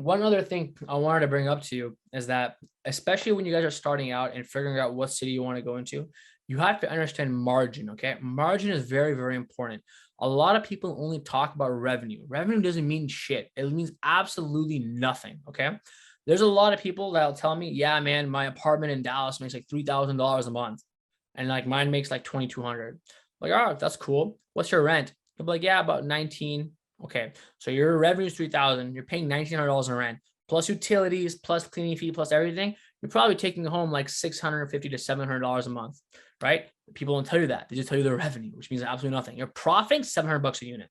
One other thing I wanted to bring up to you is that, especially when you guys are starting out and figuring out what city you want to go into, you have to understand margin. Okay. Margin is very, very important. A lot of people only talk about revenue. Revenue doesn't mean shit. It means absolutely nothing. Okay. There's a lot of people that'll tell me, yeah, man, my apartment in Dallas makes like $3,000 a month. And like mine makes like 2,200. Like, oh, that's cool. What's your rent? He'll be like, yeah, about 19. Okay. So your revenue is 3,000. You're paying $1,900 in rent, plus utilities, plus cleaning fee, plus everything. You're probably taking home like $650 to $700 a month, right? People don't tell you that. They just tell you the revenue, which means absolutely nothing. You're profiting $700 a unit.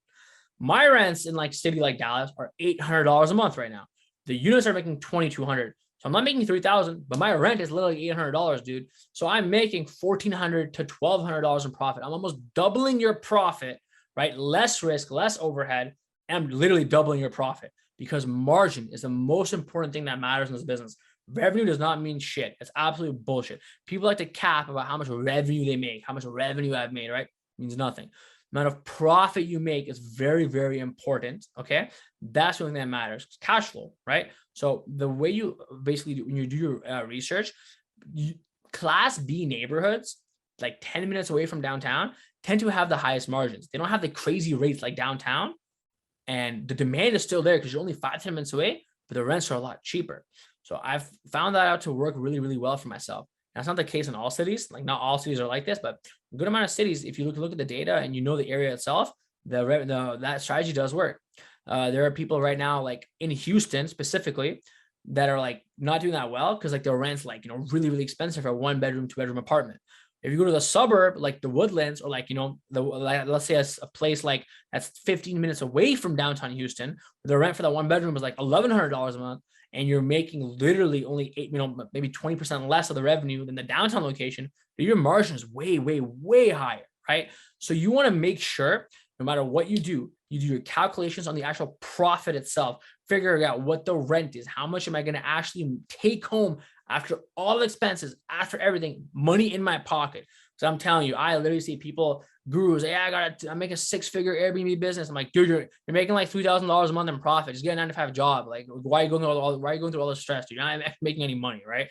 My rents in like city like Dallas are $800 a month right now. The units are making 2,200. So I'm not making 3,000, but my rent is literally $800, dude. So I'm making $1,400 to $1,200 in profit. I'm almost doubling your profit, right? Less risk, less overhead. And I'm literally doubling your profit because margin is the most important thing that matters in this business. Revenue does not mean shit. It's absolute bullshit. People like to cap about how much revenue they make, how much revenue I've made, right? It means nothing. The amount of profit you make is very, very important. Okay. That's the only thing that matters. Cash flow, right? So the way you basically when you do your research, class B neighborhoods, like 10 minutes away from downtown, tend to have the highest margins. They don't have the crazy rates like downtown. And the demand is still there because you're only 5-10 minutes away, but the rents are a lot cheaper. So I've found that out to work really, really well for myself. That's not the case in all cities. Like not all cities are like this, but a good amount of cities, if you look at the data and you know the area itself, that strategy does work. There are people right now, like in Houston specifically, that are like not doing that well because like their rent's like, really, really expensive for a 1 bedroom, 2 bedroom apartment. If you go to the suburb, like the Woodlands, or like, let's say a place like that's 15 minutes away from downtown Houston, the rent for that 1 bedroom is like $1,100 a month, and you're making literally only maybe 20% less of the revenue than the downtown location, but your margin is way, way, way higher, right? So you want to make sure no matter what you do your calculations on the actual profit itself, figuring out what the rent is, how much am I going to actually take home after all expenses, after everything, money in my pocket. So I'm telling you, I literally see people, gurus, yeah, I make a 6-figure Airbnb business. I'm like, dude, you're making like $3,000 a month in profit. Just get a 9-to-5 job. Like, why are you going through all this stress? Dude, you're not making any money, right?